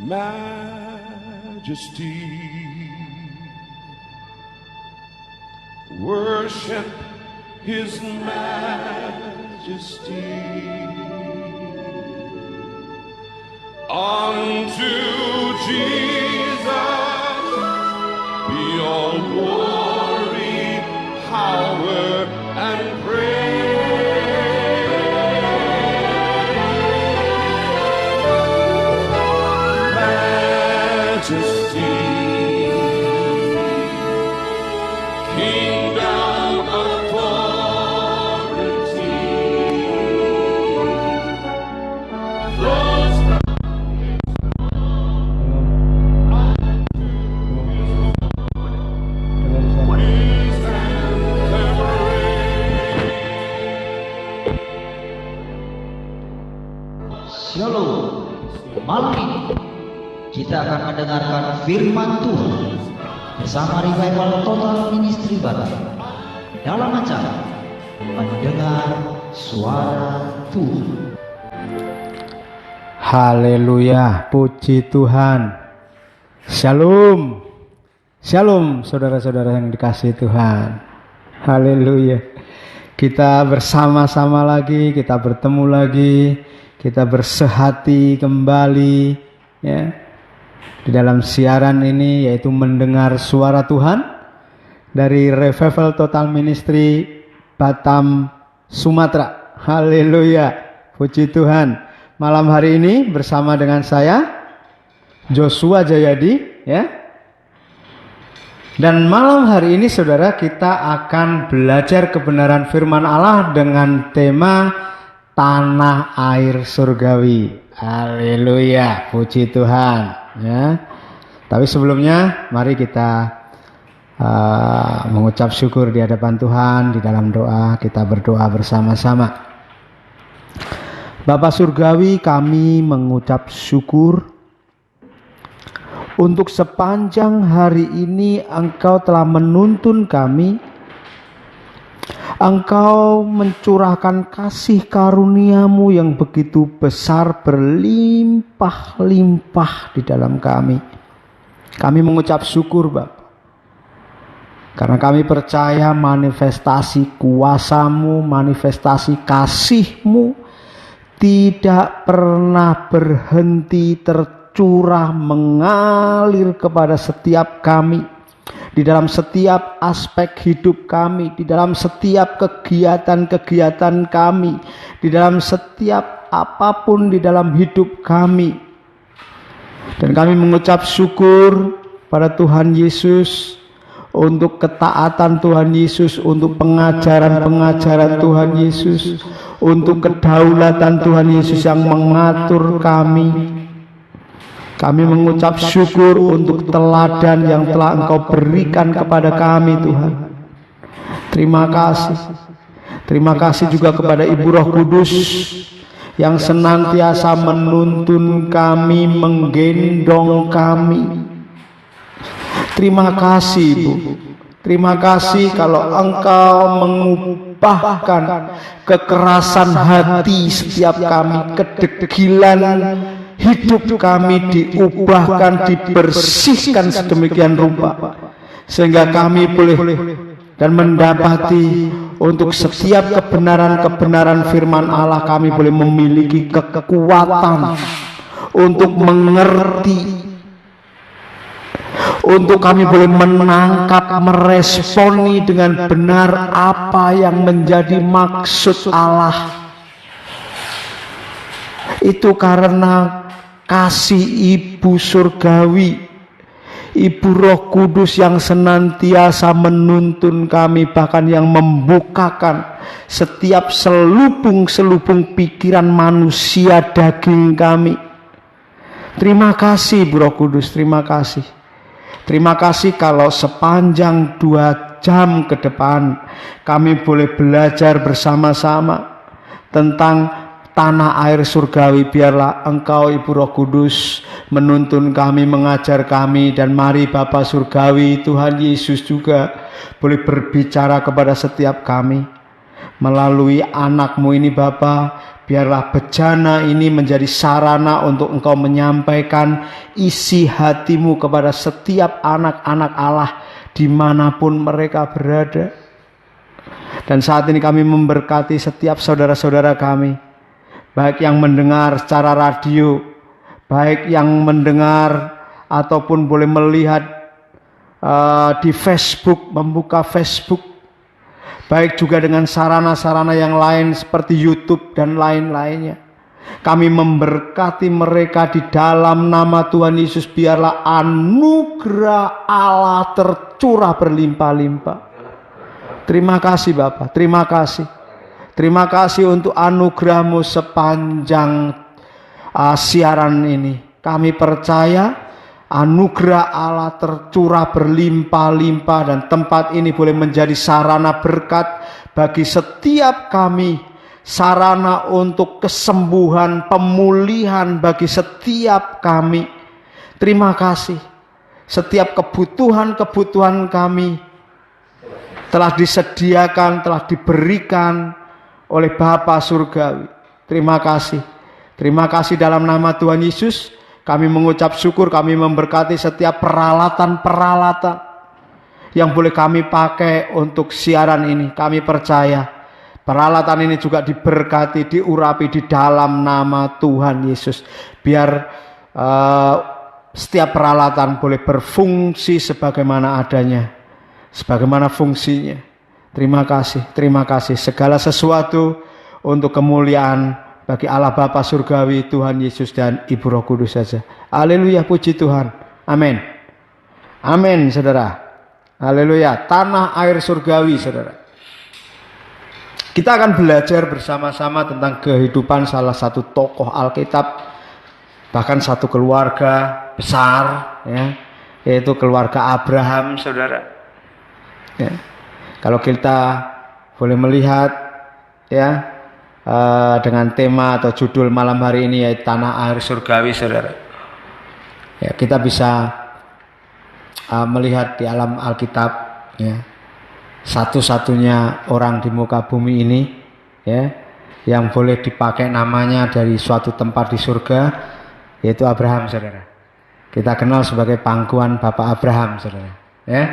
majesty. Worship his majesty. Unto Jesus be all glory, power, and praise. Majesty, kingdom, authority, flows from praise and praise. Shalom. Malam ini kita akan mendengarkan firman Tuhan bersama Revival Total Ministry Batam dalam acara Mendengar Suara Tuhan. Haleluya, puji Tuhan. Shalom. Shalom saudara-saudara yang dikasihi Tuhan. Haleluya. Kita bersama-sama lagi, kita bertemu lagi, kita bersehati kembali ya. Di dalam siaran ini yaitu mendengar suara Tuhan dari Revival Total Ministry Batam, Sumatera. Haleluya, puji Tuhan. Malam hari ini bersama dengan saya Joshua Jayadi ya. Dan malam hari ini saudara kita akan belajar kebenaran firman Allah dengan tema tanah air surgawi. Haleluya, puji Tuhan ya. Tapi sebelumnya mari kita mengucap syukur di hadapan Tuhan. Di dalam doa kita berdoa bersama-sama. Bapa surgawi, kami mengucap syukur untuk sepanjang hari ini Engkau telah menuntun kami. Engkau mencurahkan kasih karuniamu yang begitu besar, berlimpah-limpah di dalam kami. Kami mengucap syukur Bapa, karena kami percaya manifestasi kuasamu, manifestasi kasihmu tidak pernah berhenti tercurah mengalir kepada setiap kami. Di dalam setiap aspek hidup kami, di dalam setiap kegiatan-kegiatan kami, di dalam setiap apapun di dalam hidup kami. Dan kami mengucap syukur pada Tuhan Yesus untuk ketaatan Tuhan Yesus, untuk pengajaran-pengajaran Tuhan Yesus, untuk kedaulatan Tuhan Yesus yang mengatur kami. Kami mengucap syukur untuk teladan yang telah Engkau berikan kepada kami Tuhan. Terima kasih. Terima kasih juga kepada Ibu Roh Kudus yang senantiasa menuntun kami, menggendong kami. Terima kasih Ibu. Terima kasih kalau Engkau mengubahkan kekerasan hati setiap kami, kedegilan hidup kami diubahkan, dibersihkan sedemikian rupa sehingga kami boleh dan mendapati untuk setiap kebenaran-kebenaran firman Allah, kami boleh memiliki kekuatan untuk mengerti, untuk kami boleh menangkap, meresponi dengan benar apa yang menjadi maksud Allah. Itu karena kasih Ibu Surgawi, Ibu Roh Kudus yang senantiasa menuntun kami, bahkan yang membukakan setiap selubung-selubung pikiran manusia daging kami. Terima kasih Ibu Roh Kudus, terima kasih. Terima kasih kalau sepanjang 2 jam ke depan kami boleh belajar bersama-sama tentang tanah air surgawi. Biarlah Engkau Ibu Roh Kudus menuntun kami, mengajar kami, dan mari Bapa Surgawi Tuhan Yesus juga boleh berbicara kepada setiap kami melalui anak-Mu ini Bapa. biarlah bejana ini menjadi sarana untuk Engkau menyampaikan isi hatimu kepada setiap anak-anak Allah dimanapun mereka berada. Dan saat ini kami memberkati setiap saudara-saudara kami, baik yang mendengar secara radio, baik yang mendengar ataupun boleh melihat di Facebook, membuka Facebook, baik juga dengan sarana-sarana yang lain seperti YouTube dan lain-lainnya. Kami memberkati mereka di dalam nama Tuhan Yesus. Biarlah anugerah Allah tercurah berlimpah-limpah. Terima kasih Bapa, terima kasih. Terima kasih untuk anugerah-Mu sepanjang siaran ini. Kami percaya anugerah Allah tercurah berlimpah-limpah dan tempat ini boleh menjadi sarana berkat bagi setiap kami, sarana untuk kesembuhan, pemulihan bagi setiap kami. Terima kasih. Setiap kebutuhan-kebutuhan kami telah disediakan, telah diberikan oleh Bapa Surgawi. Terima kasih. Terima kasih dalam nama Tuhan Yesus. Kami mengucap syukur, kami memberkati setiap peralatan-peralatan yang boleh kami pakai untuk siaran ini. Kami percaya peralatan ini juga diberkati, diurapi di dalam nama Tuhan Yesus. Biar setiap peralatan boleh berfungsi sebagaimana adanya, sebagaimana fungsinya. Terima kasih, terima kasih. Segala sesuatu untuk kemuliaan bagi Allah Bapa Surgawi, Tuhan Yesus dan Ibu Roh Kudus saja. Haleluya, puji Tuhan. Amin. Amin, saudara. Haleluya. Tanah air surgawi, saudara. Kita akan belajar bersama-sama tentang kehidupan salah satu tokoh Alkitab, bahkan satu keluarga besar, ya, yaitu keluarga Abraham, saudara. Ya. Kalau kita boleh melihat, ya, dengan tema atau judul malam hari ini yaitu tanah air surgawi, saudara. Ya, kita bisa melihat di alam Alkitab, ya, satu-satunya orang di muka bumi ini, ya, yang boleh dipakai namanya dari suatu tempat di surga, yaitu Abraham, saudara. Kita kenal sebagai pangkuan Bapak Abraham, saudara. Ya.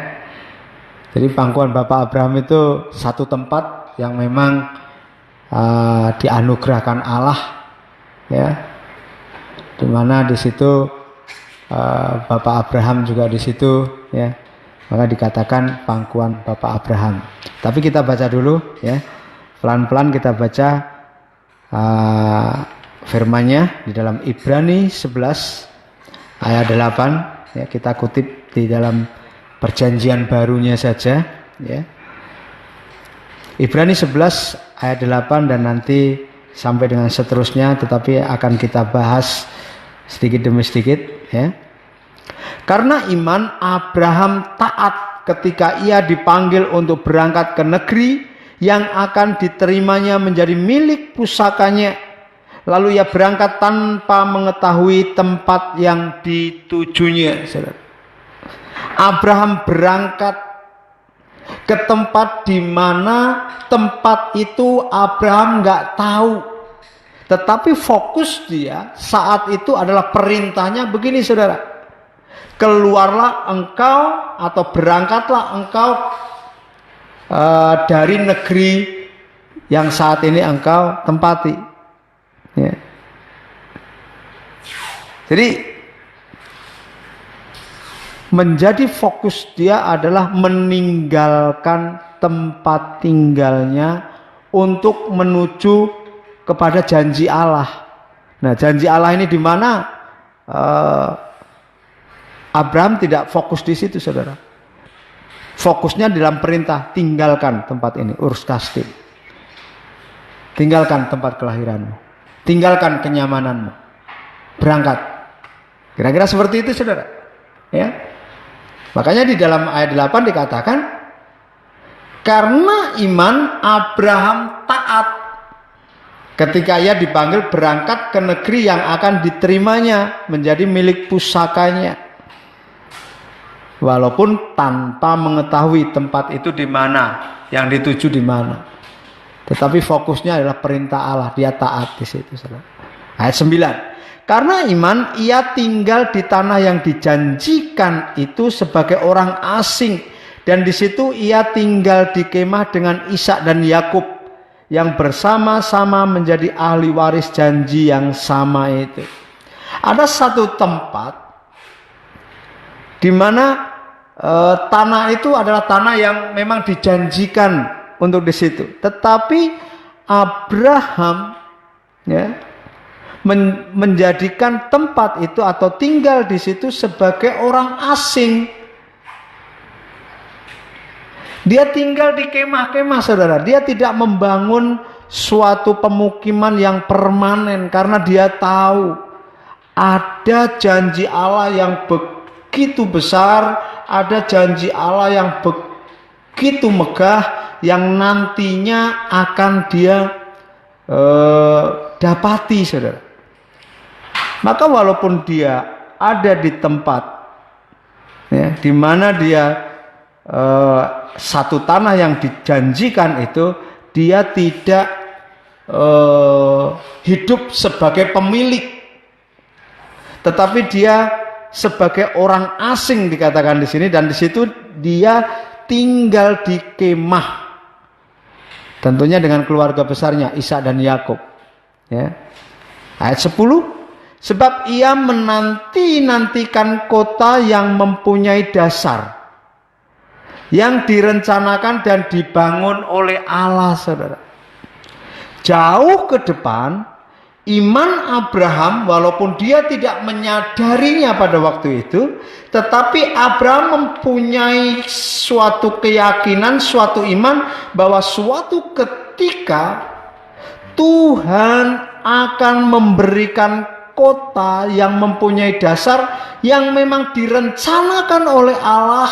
Jadi pangkuan Bapak Abraham itu satu tempat yang memang dianugerahkan Allah, ya, dimana di situ Bapak Abraham juga di situ, ya, maka dikatakan pangkuan Bapak Abraham. Tapi kita baca dulu, ya, pelan-pelan kita baca firman-Nya di dalam Ibrani 11 ayat 8, ya, kita kutip di dalam perjanjian barunya saja, ya. Ibrani 11 ayat 8 dan nanti sampai dengan seterusnya, tetapi akan kita bahas sedikit demi sedikit, ya. Karena iman Abraham taat ketika ia dipanggil untuk berangkat ke negeri yang akan diterimanya menjadi milik pusakanya. Lalu ia berangkat tanpa mengetahui tempat yang ditujunya. Abraham berangkat ke tempat di mana tempat itu Abraham nggak tahu, tetapi fokus dia saat itu adalah perintahnya begini, saudara, keluarlah engkau atau berangkatlah engkau dari negeri yang saat ini engkau tempati, ya. Jadi menjadi fokus dia adalah meninggalkan tempat tinggalnya untuk menuju kepada janji Allah. Nah, janji Allah ini di mana? Abraham tidak fokus di situ, saudara. Fokusnya dalam perintah, tinggalkan tempat ini, urus kastil. Tinggalkan tempat kelahiranmu. Tinggalkan kenyamananmu. Berangkat. Kira-kira seperti itu, saudara. Ya. Makanya di dalam ayat 8 dikatakan, karena iman Abraham taat ketika ia dipanggil berangkat ke negeri yang akan diterimanya menjadi milik pusakanya, walaupun tanpa mengetahui tempat itu di mana, yang dituju di mana. Tetapi fokusnya adalah perintah Allah, dia taat di situ. Saudara. Ayat 9. Karena iman ia tinggal di tanah yang dijanjikan itu sebagai orang asing, dan di situ ia tinggal di kemah dengan Ishak dan Yakub yang bersama-sama menjadi ahli waris janji yang sama itu. Ada satu tempat di mana tanah itu adalah tanah yang memang dijanjikan untuk di situ. Tetapi Abraham ya menjadikan tempat itu atau tinggal di situ sebagai orang asing. Dia tinggal di kemah-kemah, saudara. Dia tidak membangun suatu pemukiman yang permanen karena dia tahu ada janji Allah yang begitu besar, ada janji Allah yang begitu megah yang nantinya akan dia dapati, saudara. Maka walaupun dia ada di tempat ya, di mana dia satu tanah yang dijanjikan itu, dia tidak hidup sebagai pemilik, tetapi dia sebagai orang asing dikatakan di sini, dan di situ dia tinggal di kemah, tentunya dengan keluarga besarnya Ishak dan Yakub. Ya. Ayat 10. Sebab ia menanti-nantikan kota yang mempunyai dasar, yang direncanakan dan dibangun oleh Allah, saudara. Jauh ke depan, iman Abraham, walaupun dia tidak menyadarinya pada waktu itu, tetapi Abraham mempunyai suatu keyakinan, suatu iman bahwa suatu ketika Tuhan akan memberikan kota yang mempunyai dasar, yang memang direncanakan oleh Allah,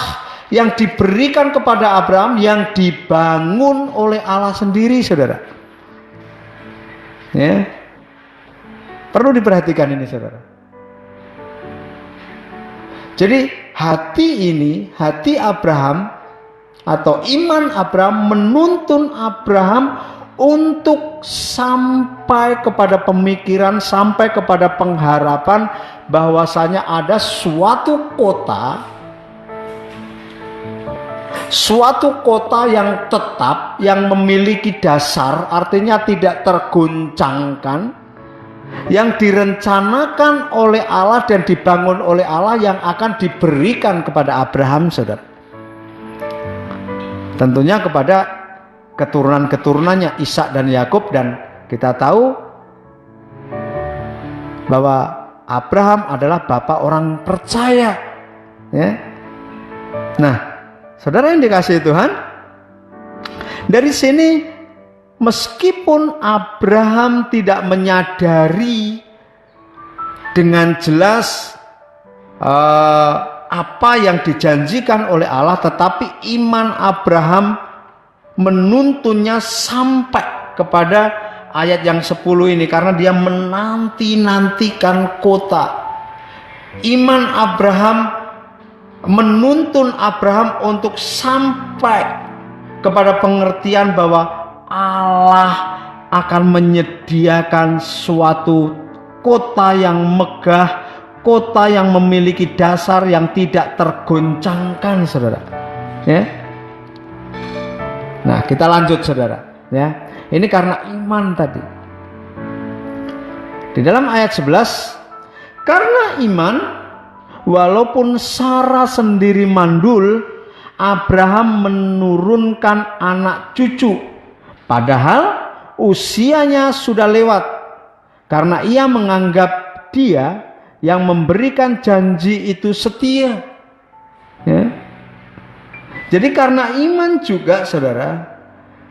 yang diberikan kepada Abraham, yang dibangun oleh Allah sendiri, saudara. Ya, perlu diperhatikan ini, saudara. Jadi hati ini, hati Abraham atau iman Abraham menuntun Abraham untuk sampai kepada pemikiran, sampai kepada pengharapan bahwasanya ada suatu kota yang tetap, yang memiliki dasar, artinya tidak tergoncangkan, yang direncanakan oleh Allah dan dibangun oleh Allah, yang akan diberikan kepada Abraham, saudara. Tentunya kepada keturunan-keturunannya Ishak dan Yakub, dan kita tahu bahwa Abraham adalah bapak orang percaya. Ya. Nah, saudara yang dikasihi Tuhan, dari sini meskipun Abraham tidak menyadari dengan jelas apa yang dijanjikan oleh Allah, tetapi iman Abraham menuntunnya sampai kepada ayat yang 10 ini, karena dia menanti-nantikan kota. Iman Abraham menuntun Abraham untuk sampai kepada pengertian bahwa Allah akan menyediakan suatu kota yang megah, kota yang memiliki dasar yang tidak tergoncangkan, saudara. Ya. Nah, kita lanjut, saudara. Ya, ini karena iman tadi. Di dalam ayat 11, karena iman, walaupun Sarah sendiri mandul, Abraham menurunkan anak cucu, padahal usianya sudah lewat, karena ia menganggap dia yang memberikan janji itu setia. Ya. Jadi karena iman juga, saudara,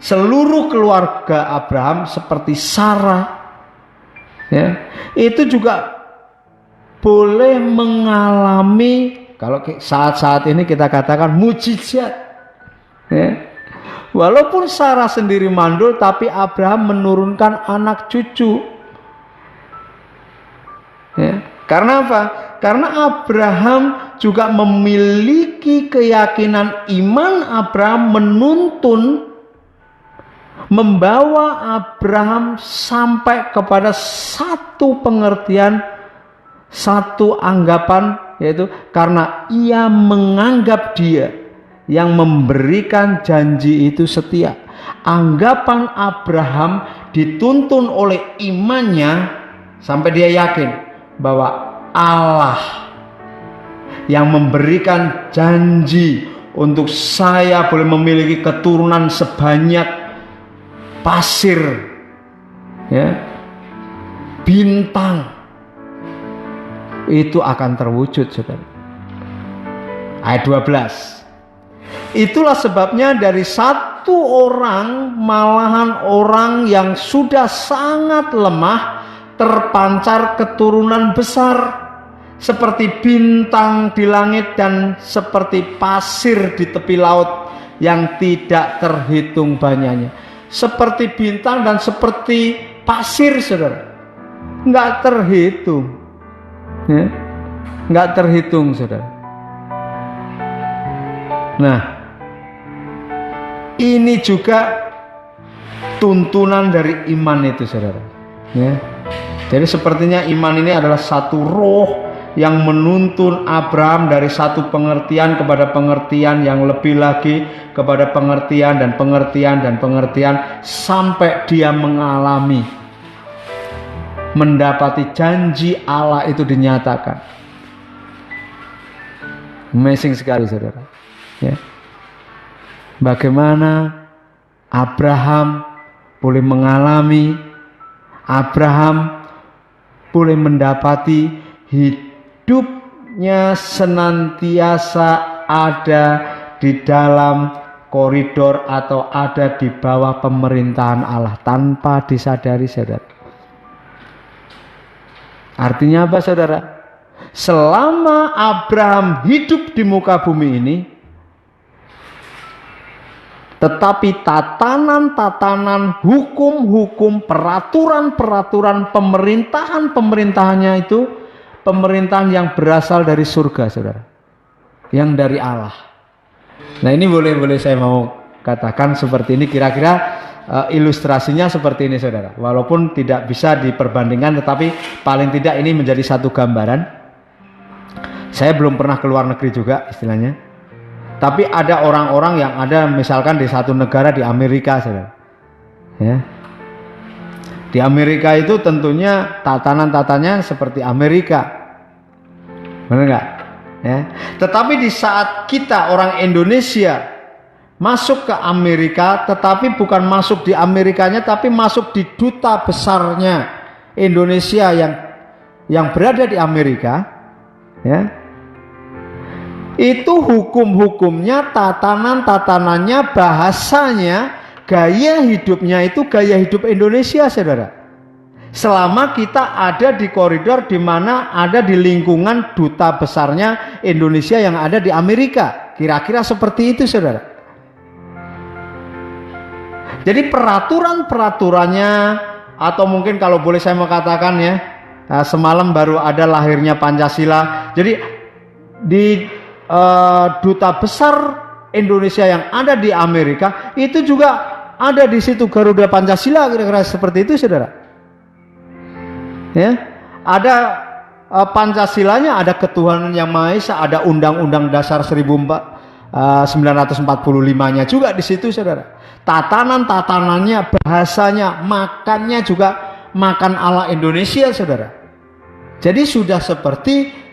seluruh keluarga Abraham seperti Sarah, ya, itu juga boleh mengalami, kalau saat-saat ini kita katakan mujizat. Ya. Walaupun Sarah sendiri mandul, tapi Abraham menurunkan anak cucu. Ya. Karena apa? Karena Abraham juga memiliki keyakinan, iman Abraham menuntun membawa Abraham sampai kepada satu pengertian, satu anggapan, yaitu karena ia menganggap dia yang memberikan janji itu setia. Anggapan Abraham dituntun oleh imannya sampai dia yakin bahwa Allah yang memberikan janji untuk saya boleh memiliki keturunan sebanyak pasir, ya, bintang, itu akan terwujud, saudara. Ayat 12. Itulah sebabnya dari satu orang, malahan orang yang sudah sangat lemah, terpancar keturunan besar seperti bintang di langit dan seperti pasir di tepi laut yang tidak terhitung banyaknya. Seperti bintang dan seperti pasir, saudara, nggak terhitung, ya, nggak terhitung, saudara. Nah, ini juga tuntunan dari iman itu, saudara, ya. Jadi sepertinya iman ini adalah satu roh yang menuntun Abraham dari satu pengertian kepada pengertian yang lebih lagi, kepada pengertian dan pengertian dan pengertian, sampai dia mengalami, mendapati janji Allah itu dinyatakan. Amazing sekali, saudara, ya. Bagaimana Abraham boleh mengalami, Abraham boleh mendapati hidupnya senantiasa ada di dalam koridor atau ada di bawah pemerintahan Allah tanpa disadari, saudara. Artinya apa, saudara? Selama Abraham hidup di muka bumi ini, tetapi tatanan-tatanan, hukum-hukum, peraturan-peraturan, pemerintahan-pemerintahannya itu pemerintahan yang berasal dari surga, saudara, yang dari Allah. Nah, ini boleh saya mau katakan seperti ini, kira-kira ilustrasinya seperti ini, saudara. Walaupun tidak bisa diperbandingkan, tetapi paling tidak ini menjadi satu gambaran. Saya belum pernah ke luar negeri juga istilahnya. Tapi ada orang-orang yang ada misalkan di satu negara di Amerika, saudara, ya. Di Amerika itu tentunya tatanan-tatanannya seperti Amerika, benar nggak? Ya. Tetapi di saat kita orang Indonesia masuk ke Amerika, tetapi bukan masuk di Amerikanya, tapi masuk di duta besarnya Indonesia yang berada di Amerika, ya. Itu hukum-hukumnya, tatanan-tatanannya, bahasanya, gaya hidupnya itu gaya hidup Indonesia, saudara. Selama kita ada di koridor di mana ada di lingkungan duta besarnya Indonesia yang ada di Amerika, kira-kira seperti itu, saudara. Jadi peraturan-peraturannya, atau mungkin kalau boleh saya mengatakan, ya, semalam baru ada lahirnya Pancasila. Jadi di duta besar Indonesia yang ada di Amerika itu juga ada di situ Garuda Pancasila, kira-kira seperti itu, saudara. Ya, ada Pancasilanya, ada ketuhanan yang Maha Esa, ada Undang-Undang Dasar 1945-nya juga di situ, saudara. Tatanan-tatanannya, bahasanya, makannya juga makan ala Indonesia, saudara. Jadi sudah seperti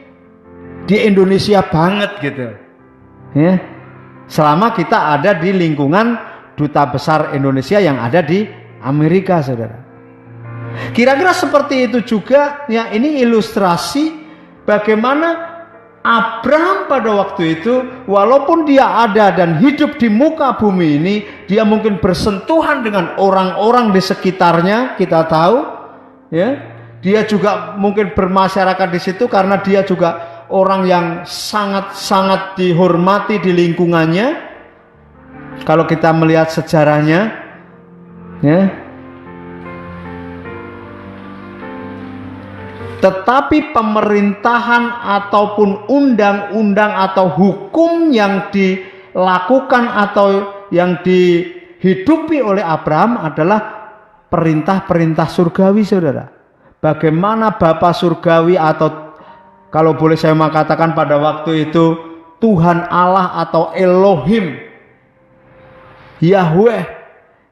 di Indonesia banget, gitu, ya. Selama kita ada di lingkungan duta besar Indonesia yang ada di Amerika, saudara. Kira-kira seperti itu juga, ya. Ini ilustrasi bagaimana Abraham pada waktu itu, walaupun dia ada dan hidup di muka bumi ini, dia mungkin bersentuhan dengan orang-orang di sekitarnya, kita tahu, ya. Dia juga mungkin bermasyarakat di situ karena dia juga orang yang sangat-sangat dihormati di lingkungannya. Kalau kita melihat sejarahnya, ya. Tetapi pemerintahan ataupun undang-undang atau hukum yang dilakukan atau yang dihidupi oleh Abraham adalah perintah-perintah surgawi, saudara. Bagaimana Bapa surgawi, atau kalau boleh saya mengatakan pada waktu itu Tuhan Allah atau Elohim, Yahweh,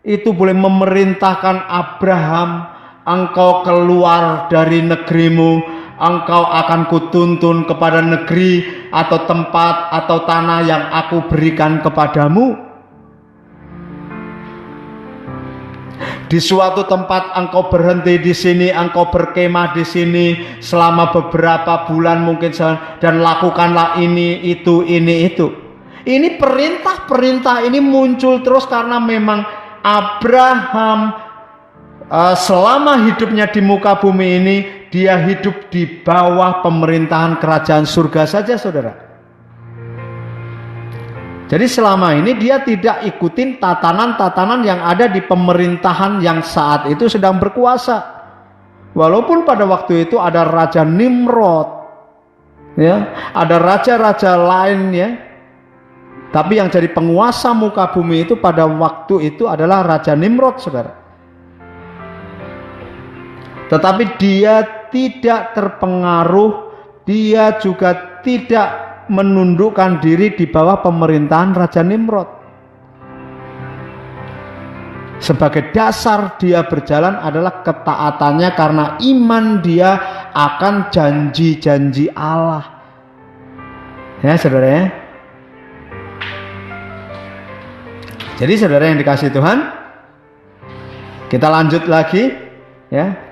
itu boleh memerintahkan Abraham, engkau keluar dari negerimu, engkau akan kutuntun kepada negeri atau tempat atau tanah yang aku berikan kepadamu. Di suatu tempat engkau berhenti di sini, engkau berkemah di sini selama beberapa bulan mungkin, dan lakukanlah ini, itu, ini, itu. Ini perintah-perintah ini muncul terus karena memang Abraham selama hidupnya di muka bumi ini, dia hidup di bawah pemerintahan kerajaan surga saja, saudara. Jadi selama ini dia tidak ikutin tatanan-tatanan yang ada di pemerintahan yang saat itu sedang berkuasa. Walaupun pada waktu itu ada Raja Nimrod, ya, ada raja-raja lain, ya, tapi yang jadi penguasa muka bumi itu pada waktu itu adalah Raja Nimrod, saudara. Tetapi dia tidak terpengaruh, dia juga tidak menundukkan diri di bawah pemerintahan Raja Nimrod. Sebagai dasar dia berjalan adalah ketaatannya karena iman dia akan janji-janji Allah. Ya, saudara, ya. Jadi saudara yang dikasihi Tuhan, kita lanjut lagi, ya.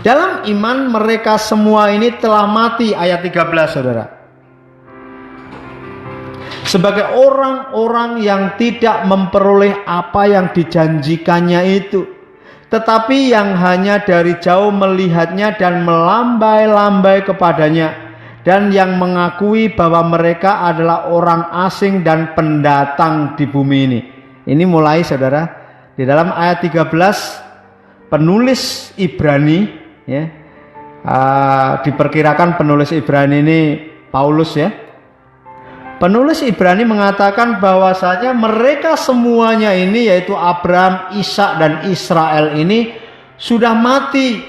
Dalam iman mereka semua ini telah mati, ayat 13, saudara. Sebagai orang-orang yang tidak memperoleh apa yang dijanjikannya itu, tetapi yang hanya dari jauh melihatnya dan melambai-lambai kepadanya, dan yang mengakui bahwa mereka adalah orang asing dan pendatang di bumi ini. Ini mulai, saudara, di dalam ayat 13 penulis Ibrani, ya, diperkirakan penulis Ibrani ini Paulus, ya. Penulis Ibrani mengatakan bahwasanya mereka semuanya ini, yaitu Abraham, Ishak dan Israel ini sudah mati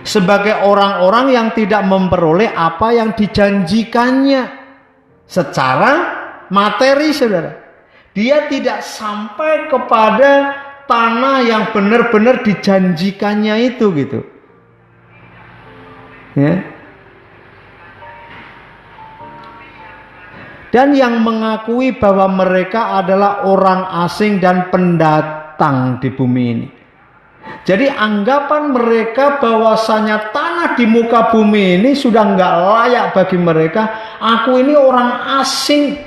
sebagai orang-orang yang tidak memperoleh apa yang dijanjikannya secara materi, saudara. Dia tidak sampai kepada tanah yang benar-benar dijanjikannya itu, gitu, ya. Dan yang mengakui bahwa mereka adalah orang asing dan pendatang di bumi ini. Jadi anggapan mereka bahwasanya tanah di muka bumi ini sudah nggak layak bagi mereka. Aku ini orang asing.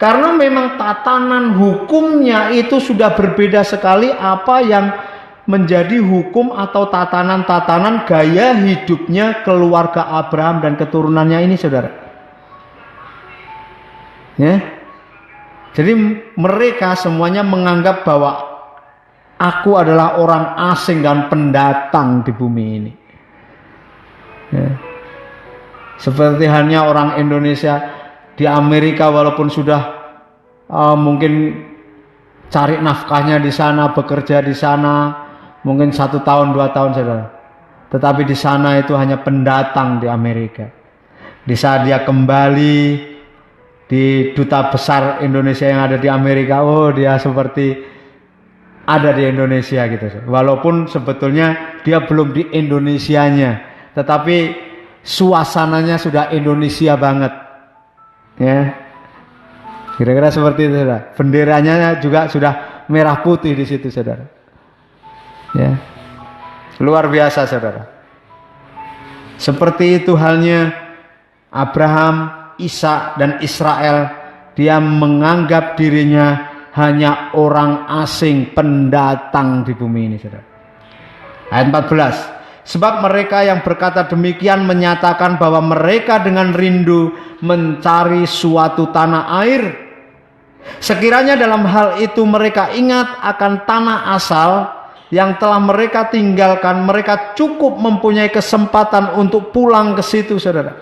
Karena memang tatanan hukumnya itu sudah berbeda sekali apa yang menjadi hukum atau tatanan-tatanan gaya hidupnya keluarga Abraham dan keturunannya ini, saudara. Ya. Jadi mereka semuanya menganggap bahwa aku adalah orang asing dan pendatang di bumi ini. Ya. Seperti halnya orang Indonesia di Amerika, walaupun sudah mungkin cari nafkahnya di sana, bekerja di sana, mungkin 1 tahun 2 tahun, saudara. Tetapi di sana itu hanya pendatang di Amerika. Di saat dia kembali di duta besar Indonesia yang ada di Amerika, oh dia seperti ada di Indonesia, gitu. Walaupun sebetulnya dia belum di Indonesianya, tetapi suasananya sudah Indonesia banget. Ya, kira-kira seperti itu, saudara. Benderanya juga sudah merah putih di situ, saudara. Ya, luar biasa, saudara. Seperti itu halnya Abraham, Ishak dan Israel. Dia menganggap dirinya hanya orang asing, pendatang di bumi ini, saudara. Ayat 14. Sebab mereka yang berkata demikian menyatakan bahwa mereka dengan rindu mencari suatu tanah air. Sekiranya dalam hal itu mereka ingat akan tanah asal yang telah mereka tinggalkan, mereka cukup mempunyai kesempatan untuk pulang ke situ, saudara.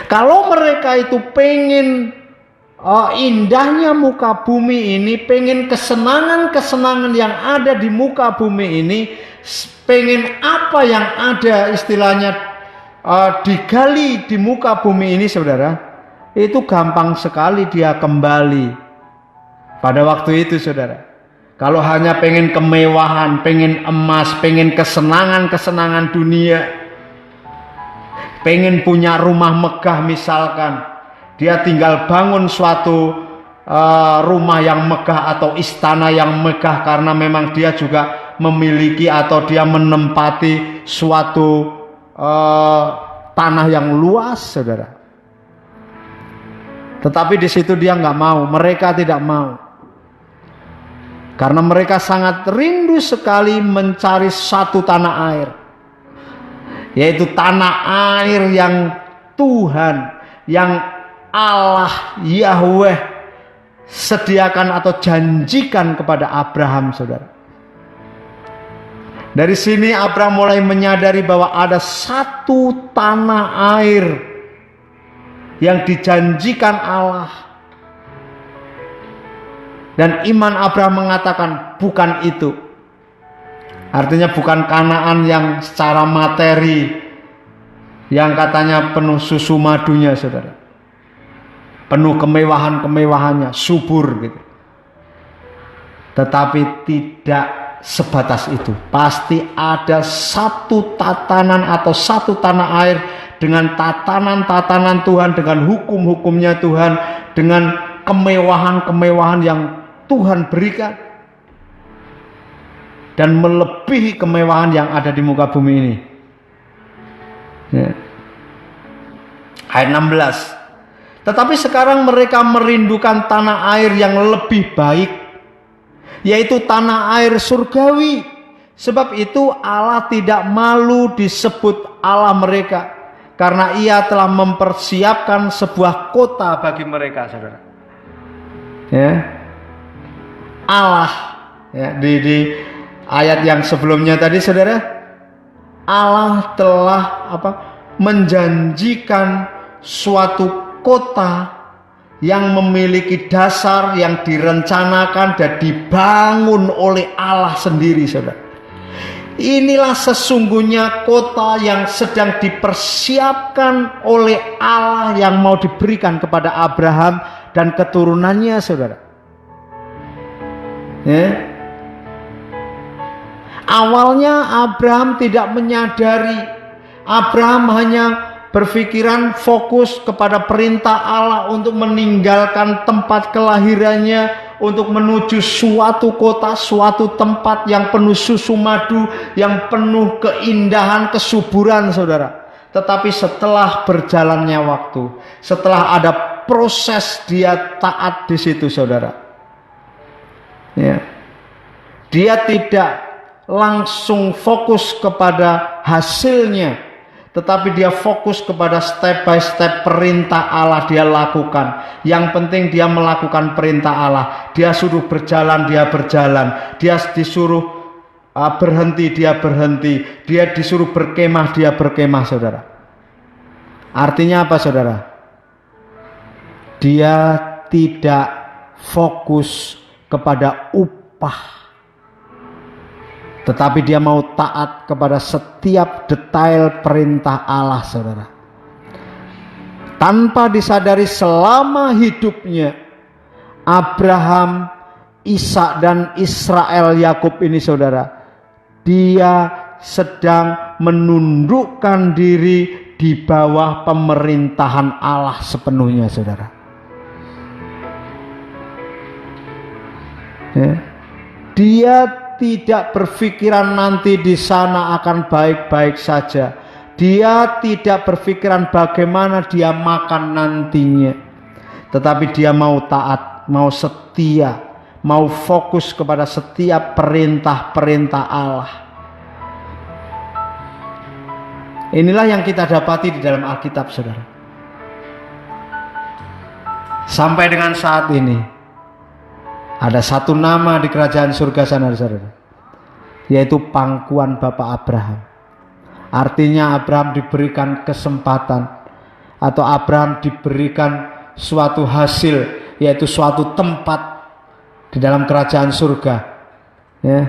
Kalau mereka itu pengen indahnya muka bumi ini, pengen kesenangan-kesenangan yang ada di muka bumi ini, pengen apa yang ada istilahnya digali di muka bumi ini, saudara, itu gampang sekali dia kembali pada waktu itu, saudara. Kalau hanya pengen kemewahan, pengen emas, pengen kesenangan-kesenangan dunia, pengen punya rumah megah misalkan, dia tinggal bangun suatu rumah yang megah atau istana yang megah karena memang dia juga memiliki atau dia menempati suatu tanah yang luas, saudara. Tetapi di situ dia nggak mau, mereka tidak mau. Karena mereka sangat rindu sekali mencari satu tanah air, yaitu tanah air yang Tuhan, yang Allah Yahweh sediakan atau janjikan kepada Abraham, saudara. Dari sini Abraham mulai menyadari bahwa ada satu tanah air yang dijanjikan Allah. Dan iman Abraham mengatakan bukan itu. Artinya bukan Kanaan yang secara materi, yang katanya penuh susu madunya, saudara, penuh kemewahan-kemewahannya, subur gitu. Tetapi tidak sebatas itu. Pasti ada satu tatanan atau satu tanah air dengan tatanan-tatanan Tuhan, dengan hukum-hukumnya Tuhan, dengan kemewahan-kemewahan yang Tuhan berikan, dan melebihi kemewahan yang ada di muka bumi ini. Ya. Ayat 16. Tetapi sekarang mereka merindukan tanah air yang lebih baik, yaitu tanah air surgawi. Sebab itu Allah tidak malu disebut Allah mereka, karena Ia telah mempersiapkan sebuah kota bagi mereka, saudara. Ya. Allah, ya, di ayat yang sebelumnya tadi, saudara, Allah telah menjanjikan suatu kota yang memiliki dasar yang direncanakan dan dibangun oleh Allah sendiri, saudara. Inilah sesungguhnya kota yang sedang dipersiapkan oleh Allah yang mau diberikan kepada Abraham dan keturunannya, saudara. Ya. Awalnya Abraham tidak menyadari. Abraham hanya berpikiran fokus kepada perintah Allah untuk meninggalkan tempat kelahirannya, untuk menuju suatu kota, suatu tempat yang penuh susu madu, yang penuh keindahan, kesuburan, saudara. Tetapi setelah berjalannya waktu, setelah ada proses dia taat di situ, saudara, ya, dia tidak langsung fokus kepada hasilnya, tetapi dia fokus kepada step by step perintah Allah dia lakukan. Yang penting dia melakukan perintah Allah. Dia suruh berjalan, dia berjalan. Dia disuruh berhenti, dia berhenti. Dia disuruh berkemah, dia berkemah, saudara. Artinya apa, saudara? Dia tidak fokus kepada upah, tetapi dia mau taat kepada setiap detail perintah Allah, saudara. Tanpa disadari selama hidupnya Abraham, Ishak dan Israel Yakub ini, saudara, dia sedang menundukkan diri di bawah pemerintahan Allah sepenuhnya, saudara. Ya. Dia tidak berpikiran nanti di sana akan baik-baik saja. Dia tidak berpikiran bagaimana dia makan nantinya. Tetapi dia mau taat, mau setia, mau fokus kepada setiap perintah-perintah Allah. Inilah yang kita dapati di dalam Alkitab, saudara. Sampai dengan saat ini ada satu nama di kerajaan surga sana, saudara, yaitu pangkuan Bapak Abraham. Artinya Abraham diberikan kesempatan, atau Abraham diberikan suatu hasil yaitu suatu tempat di dalam kerajaan surga, ya,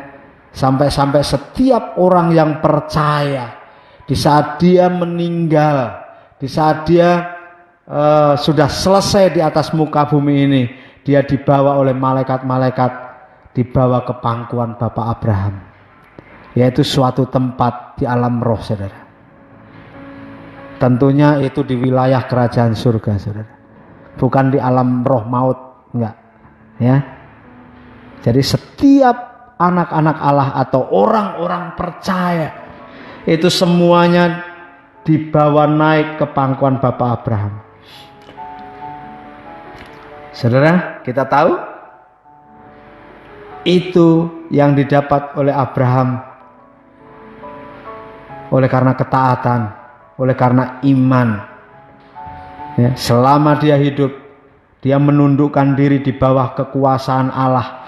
sampai-sampai setiap orang yang percaya di saat dia meninggal, di saat dia sudah selesai di atas muka bumi ini, dia dibawa oleh malaikat-malaikat, dibawa ke pangkuan Bapak Abraham, yaitu suatu tempat di alam roh, saudara. Tentunya itu di wilayah kerajaan surga, saudara, bukan di alam roh maut, enggak, ya. Jadi setiap anak-anak Allah atau orang-orang percaya itu semuanya dibawa naik ke pangkuan Bapak Abraham. Saudara, kita tahu itu yang didapat oleh Abraham oleh karena ketaatan, oleh karena iman, ya, selama dia hidup dia menundukkan diri di bawah kekuasaan Allah,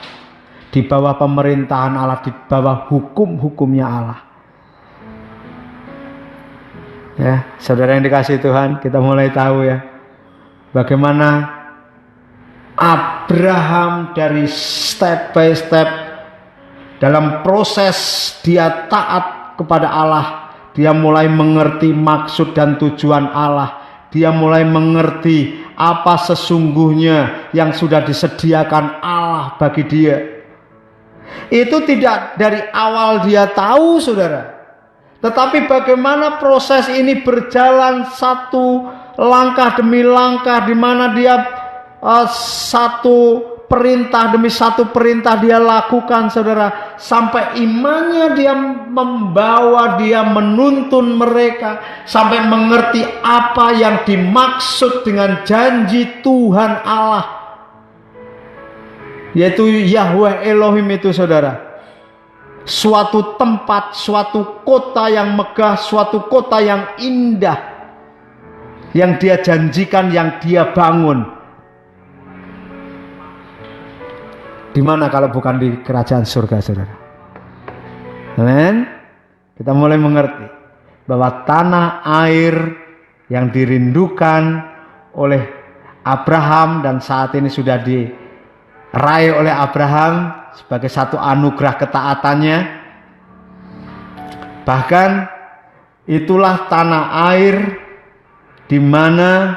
di bawah pemerintahan Allah, di bawah hukum-hukumnya Allah. Ya, saudara yang dikasihi Tuhan, kita mulai tahu ya bagaimana Abraham dari step by step dalam proses dia taat kepada Allah, dia mulai mengerti maksud dan tujuan Allah, dia mulai mengerti apa sesungguhnya yang sudah disediakan Allah bagi dia. Itu tidak dari awal dia tahu, saudara, tetapi bagaimana proses ini berjalan satu langkah demi langkah, di mana dia satu perintah demi satu perintah dia lakukan, saudara, sampai imannya dia membawa dia menuntun mereka sampai mengerti apa yang dimaksud dengan janji Tuhan Allah, yaitu Yahweh Elohim itu, saudara. Suatu tempat, suatu kota yang megah, suatu kota yang indah yang dia janjikan, yang dia bangun. Di mana kalau bukan di kerajaan surga, saudara? Amin. Kita mulai mengerti bahwa tanah air yang dirindukan oleh Abraham dan saat ini sudah diraih oleh Abraham sebagai satu anugerah ketaatannya. Bahkan itulah tanah air di mana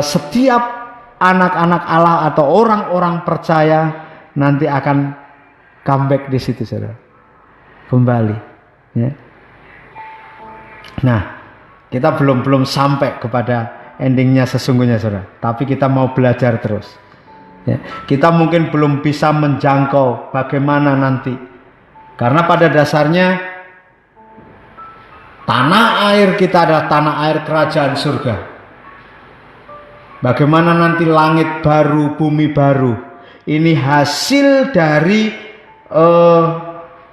setiap anak-anak Allah atau orang-orang percaya nanti akan comeback di situ, saudara, kembali. Ya. Nah, kita belum sampai kepada endingnya sesungguhnya, saudara. Tapi kita mau belajar terus. Ya. Kita mungkin belum bisa menjangkau bagaimana nanti, karena pada dasarnya tanah air kita adalah tanah air kerajaan surga. Bagaimana nanti langit baru, bumi baru, ini hasil dari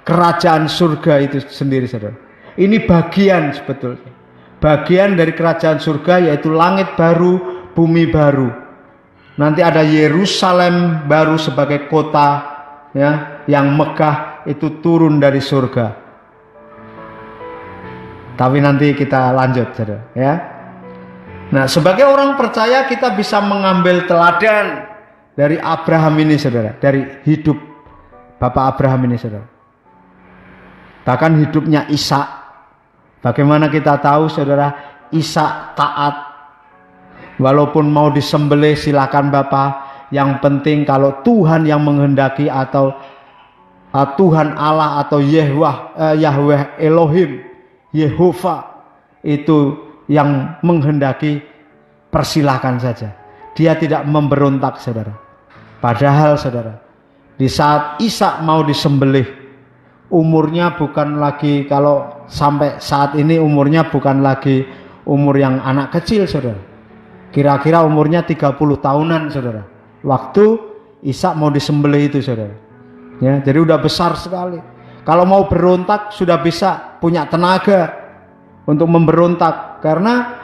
kerajaan surga itu sendiri, saudara. Ini bagian, sebetulnya bagian dari kerajaan surga, yaitu langit baru, bumi baru. Nanti ada Yerusalem baru sebagai kota, ya, yang megah, itu turun dari surga. Tapi nanti kita lanjut, saudara, ya. Nah, sebagai orang percaya kita bisa mengambil teladan dari Abraham ini, saudara, dari hidup Bapak Abraham ini, saudara. Bahkan hidupnya Ishak. Bagaimana kita tahu, saudara, Ishak taat. Walaupun mau disembelih, silakan Bapak. Yang penting kalau Tuhan yang menghendaki, atau Tuhan Allah atau Yahweh Elohim, Yehova itu yang menghendaki, persilahkan saja. Dia tidak memberontak, saudara. Padahal, saudara, di saat Ishak mau disembelih, umurnya bukan lagi, kalau sampai saat ini umurnya bukan lagi umur yang anak kecil, saudara. Kira-kira umurnya 30 tahunan, saudara, waktu Ishak mau disembelih itu, saudara. Ya, jadi udah besar sekali. Kalau mau berontak sudah bisa punya tenaga untuk memberontak, karena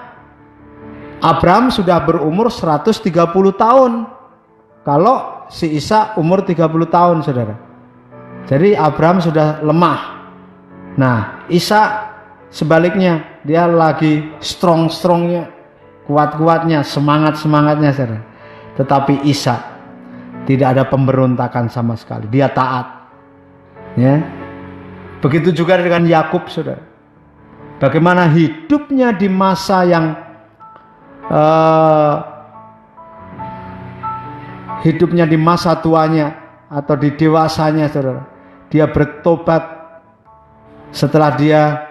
Abraham sudah berumur 130 tahun. Kalau si Ishak umur 30 tahun, saudara. Jadi Abraham sudah lemah. Nah, Ishak sebaliknya, dia lagi strong-strongnya, kuat-kuatnya, semangat-semangatnya, saudara. Tetapi Ishak tidak ada pemberontakan sama sekali. Dia taat. Ya. Begitu juga dengan Yakub, saudara. Bagaimana hidupnya di masa yang hidupnya di masa tuanya atau di dewasanya, saudara. Dia bertobat setelah dia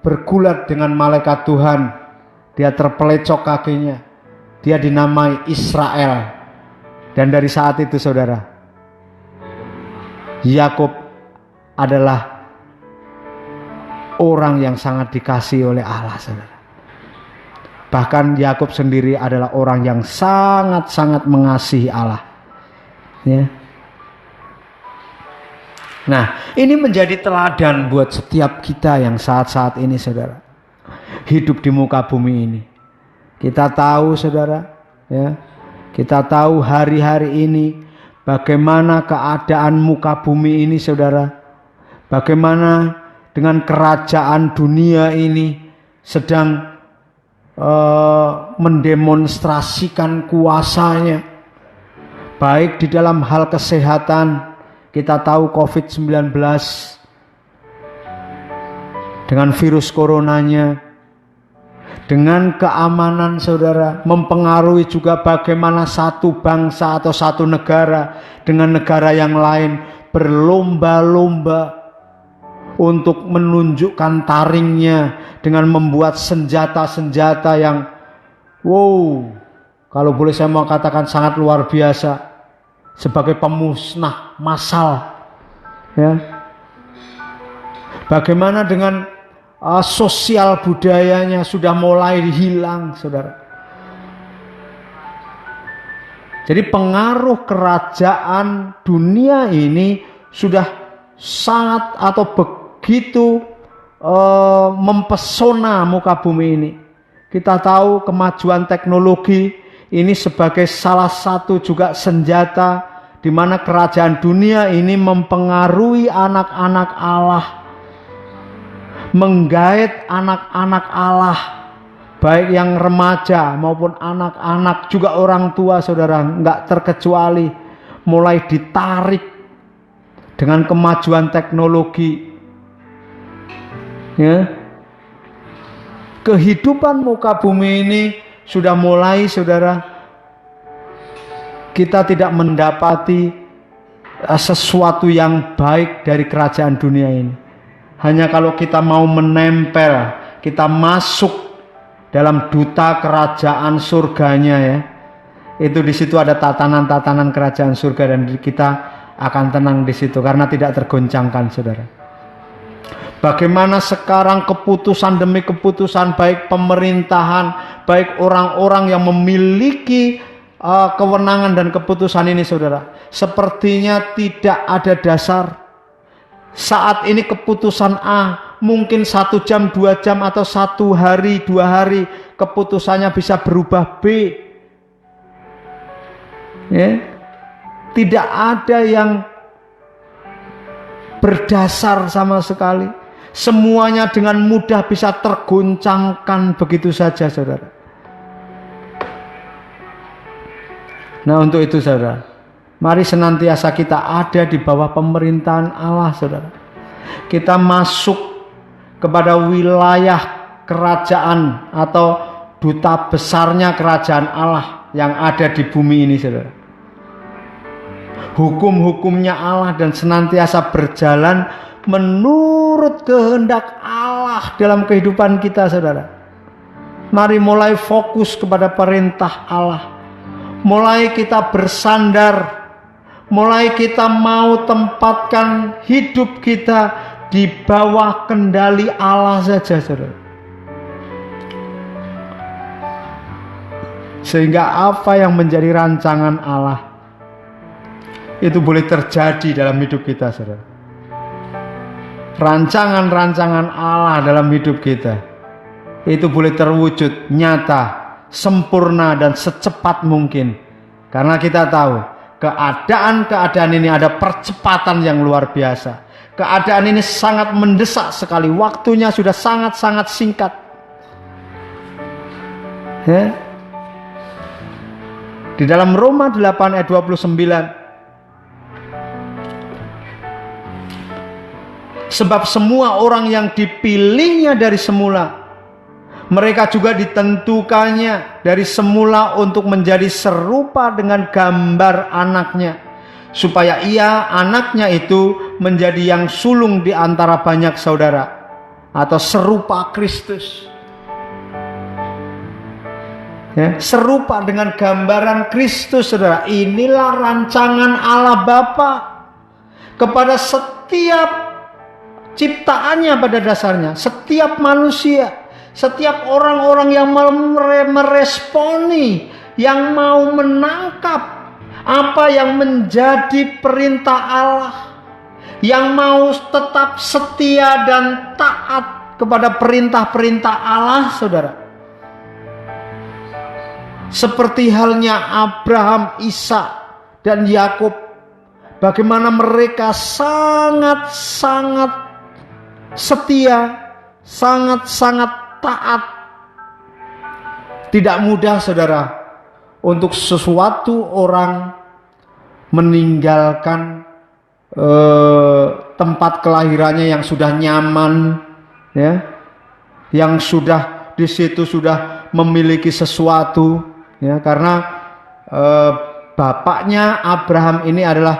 bergulat dengan malaikat Tuhan. Dia terpelecok kakinya. Dia dinamai Israel. Dan dari saat itu, saudara, Yakub adalah orang yang sangat dikasihi oleh Allah, saudara. Bahkan Yakub sendiri adalah orang yang sangat-sangat mengasihi Allah. Ya. Nah, ini menjadi teladan buat setiap kita yang saat-saat ini, saudara, hidup di muka bumi ini. Kita tahu, saudara, ya, kita tahu hari-hari ini bagaimana keadaan muka bumi ini, saudara. Bagaimana dengan kerajaan dunia ini sedang mendemonstrasikan kuasanya, baik di dalam hal kesehatan. Kita tahu COVID-19 dengan virus coronanya, dengan keamanan, saudara, mempengaruhi juga bagaimana satu bangsa atau satu negara dengan negara yang lain berlomba-lomba untuk menunjukkan taringnya dengan membuat senjata-senjata yang kalau boleh saya mau katakan sangat luar biasa, sebagai pemusnah massal. Ya. Bagaimana dengan sosial budayanya sudah mulai hilang, saudara. Jadi pengaruh kerajaan dunia ini sudah sangat atau begitu mempesona muka bumi ini. Kita tahu kemajuan teknologi ini sebagai salah satu juga senjata di mana kerajaan dunia ini mempengaruhi anak-anak Allah, menggait anak-anak Allah, baik yang remaja maupun anak-anak, juga orang tua, saudara, nggak terkecuali, mulai ditarik dengan kemajuan teknologi. Ya. Kehidupan muka bumi ini sudah mulai, saudara, kita tidak mendapati sesuatu yang baik dari kerajaan dunia ini. Hanya kalau kita mau menempel, kita masuk dalam duta kerajaan surganya, ya, itu di situ ada tatanan-tatanan kerajaan surga, dan kita akan tenang di situ karena tidak tergoncangkan, saudara. Bagaimana sekarang keputusan demi keputusan, baik pemerintahan, baik orang-orang yang memiliki kewenangan dan keputusan ini, saudara, sepertinya tidak ada dasar. Saat ini keputusan A mungkin 1 jam, 2 jam, atau 1 hari, 2 hari keputusannya bisa berubah B. Ya. Tidak ada yang berdasar sama sekali. Semuanya dengan mudah bisa tergoncangkan begitu saja, saudara. Nah, untuk itu, saudara, mari senantiasa kita ada di bawah pemerintahan Allah, saudara. Kita masuk kepada wilayah kerajaan atau duta besarnya kerajaan Allah yang ada di bumi ini, saudara. Hukum-hukumnya Allah dan senantiasa berjalan menurut kehendak Allah dalam kehidupan kita, saudara. Mari mulai fokus kepada perintah Allah. Mulai kita bersandar, mulai kita mau tempatkan hidup kita di bawah kendali Allah saja, saudara. Sehingga apa yang menjadi rancangan Allah itu boleh terjadi dalam hidup kita, saudara. Rancangan-rancangan Allah dalam hidup kita itu boleh terwujud nyata, sempurna, dan secepat mungkin. Karena kita tahu keadaan-keadaan ini ada percepatan yang luar biasa. Keadaan ini sangat mendesak sekali, waktunya sudah sangat-sangat singkat. Ya. Di dalam Roma 8 ayat 29. Sebab semua orang yang dipilihnya dari semula, mereka juga ditentukannya dari semula untuk menjadi serupa dengan gambar anaknya, supaya ia, anaknya itu, menjadi yang sulung di antara banyak saudara, atau serupa Kristus. Ya, serupa dengan gambaran Kristus, saudara. Inilah rancangan Allah Bapa kepada setiap ciptaannya pada dasarnya, setiap manusia, setiap orang-orang yang meresponi, yang mau menangkap apa yang menjadi perintah Allah, yang mau tetap setia dan taat kepada perintah-perintah Allah, saudara. Seperti halnya Abraham, Ishak, dan Yakub, bagaimana mereka sangat-sangat setia, sangat-sangat taat. Tidak mudah, saudara, untuk sesuatu orang meninggalkan tempat kelahirannya yang sudah nyaman, ya, yang sudah di situ sudah memiliki sesuatu, ya, karena bapaknya Abraham ini adalah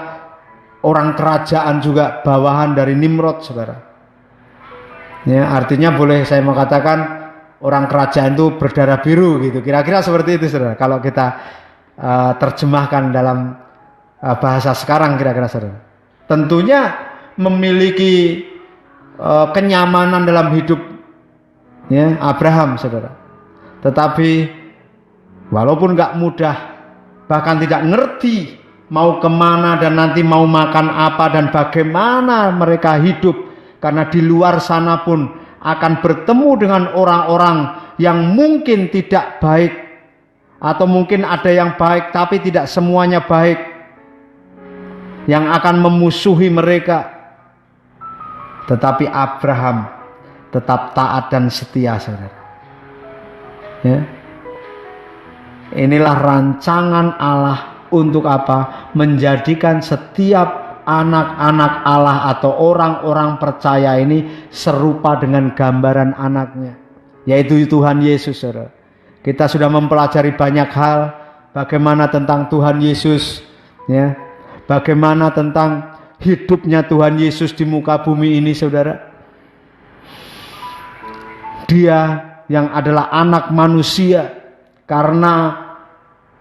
orang kerajaan juga, bawahan dari Nimrod, saudara. Ya, artinya boleh saya mengatakan orang kerajaan itu berdarah biru gitu. Kira-kira seperti itu, saudara. Kalau kita terjemahkan dalam bahasa sekarang, kira-kira, saudara. Tentunya memiliki kenyamanan dalam hidup, ya, Abraham, saudara. Tetapi walaupun gak mudah, bahkan tidak ngerti mau kemana dan nanti mau makan apa dan bagaimana mereka hidup, karena di luar sana pun akan bertemu dengan orang-orang yang mungkin tidak baik, atau mungkin ada yang baik tapi tidak semuanya baik, yang akan memusuhi mereka. Tetapi Abraham tetap taat dan setia, saudara. Ya. Inilah rancangan Allah untuk apa? Menjadikan setiap anak-anak Allah atau orang-orang percaya ini serupa dengan gambaran anaknya, yaitu Tuhan Yesus, saudara. Kita sudah mempelajari banyak hal, bagaimana tentang Tuhan Yesus, ya, bagaimana tentang hidupnya Tuhan Yesus di muka bumi ini, saudara. Dia yang adalah anak manusia, karena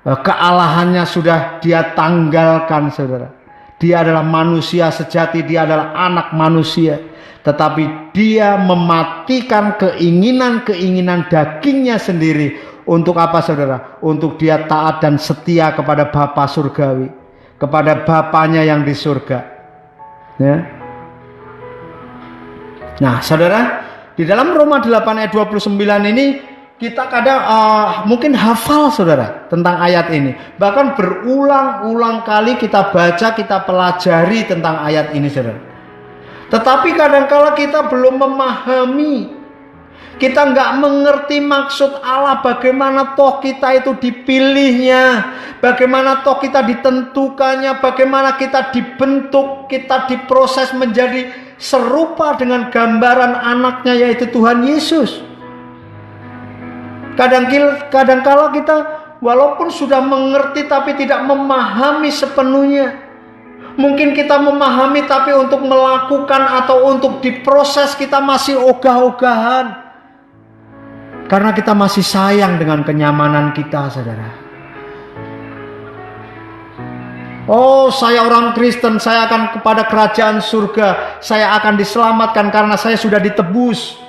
kealahannya sudah dia tanggalkan, saudara. Dia adalah manusia sejati, dia adalah anak manusia. Tetapi dia mematikan keinginan-keinginan dagingnya sendiri. Untuk apa, saudara? Untuk dia taat dan setia kepada Bapa surgawi, kepada Bapanya yang di surga. Ya. Nah, saudara, di dalam Roma 8 ayat 29 ini kita kadang mungkin hafal, saudara, tentang ayat ini. Bahkan berulang-ulang kali kita baca, kita pelajari tentang ayat ini, saudara. Tetapi kadang-kala kita belum memahami, kita nggak mengerti maksud Allah, bagaimana toh kita itu dipilihnya, bagaimana toh kita ditentukannya, bagaimana kita dibentuk, kita diproses menjadi serupa dengan gambaran anaknya, yaitu Tuhan Yesus. Kadang-kala kita walaupun sudah mengerti tapi tidak memahami sepenuhnya. Mungkin kita memahami tapi untuk melakukan atau untuk diproses kita masih ogah-ogahan. Karena kita masih sayang dengan kenyamanan kita, saudara. Oh, saya orang Kristen, saya akan kepada kerajaan surga, saya akan diselamatkan karena saya sudah ditebus.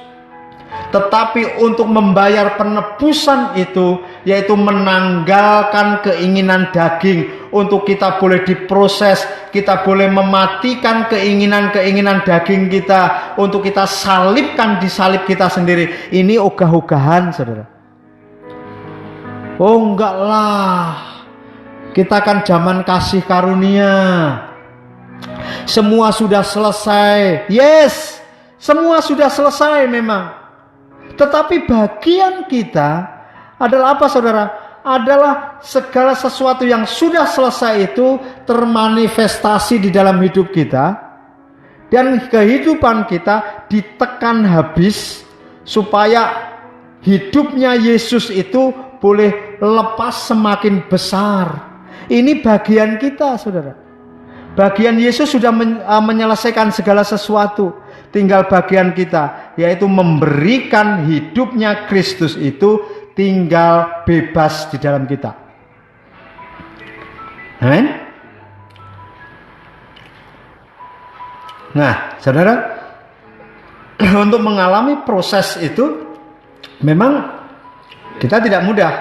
Tetapi untuk membayar penebusan itu, yaitu menanggalkan keinginan daging, untuk kita boleh diproses, kita boleh mematikan keinginan-keinginan daging kita, untuk kita salibkan di salib kita sendiri. Ini ogah-ogahan, saudara. Oh, enggak lah, kita kan zaman kasih karunia, semua sudah selesai. Yes, semua sudah selesai memang. Tetapi bagian kita adalah apa, saudara? adalah segala sesuatu yang sudah selesai itu termanifestasi di dalam hidup kita, dan kehidupan kita ditekan habis supaya hidupnya Yesus itu boleh lepas semakin besar. Ini bagian kita, saudara. Bagian Yesus sudah menyelesaikan segala sesuatu. Tinggal bagian kita, yaitu memberikan hidupnya Kristus itu tinggal bebas di dalam kita. Amin. Nah, saudara, untuk mengalami proses itu memang kita tidak mudah,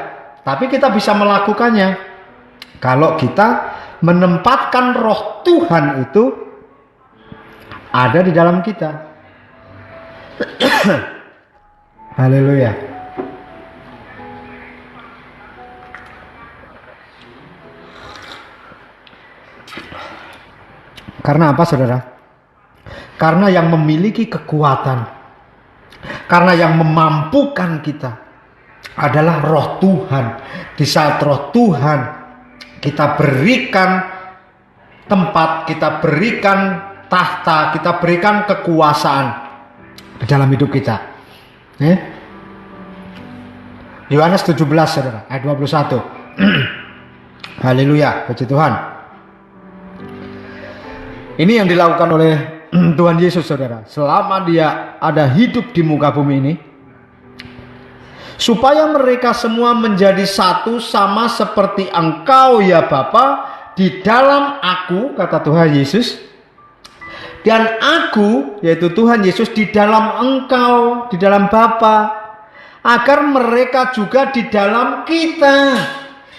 tapi kita bisa melakukannya kalau kita menempatkan roh Tuhan itu ada di dalam kita. Haleluya. Karena apa, saudara? Karena yang memiliki kekuatan, karena yang memampukan kita adalah roh Tuhan. Di saat roh Tuhan kita berikan tempat, kita berikan tahta, kita berikan kekuasaan di dalam hidup kita. Yohanes 17, saudara, ayat 21. Haleluya, puji Tuhan. Ini yang dilakukan oleh Tuhan Yesus, saudara, selama dia ada hidup di muka bumi ini, supaya mereka semua menjadi satu, sama seperti Engkau ya Bapa di dalam Aku, kata Tuhan Yesus, dan Aku, yaitu Tuhan Yesus, di dalam Engkau, di dalam Bapa, agar mereka juga di dalam kita.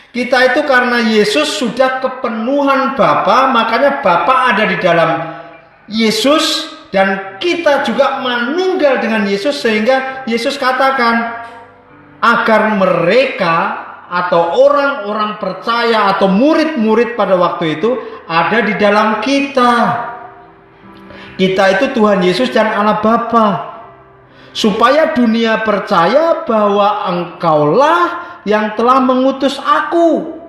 Kita itu karena Yesus sudah kepenuhan Bapa, makanya Bapa ada di dalam Yesus, dan kita juga manunggal dengan Yesus, sehingga Yesus katakan agar mereka atau orang-orang percaya atau murid-murid pada waktu itu ada di dalam kita. Kita itu Tuhan Yesus dan Allah Bapa, supaya dunia percaya bahwa Engkaulah yang telah mengutus Aku,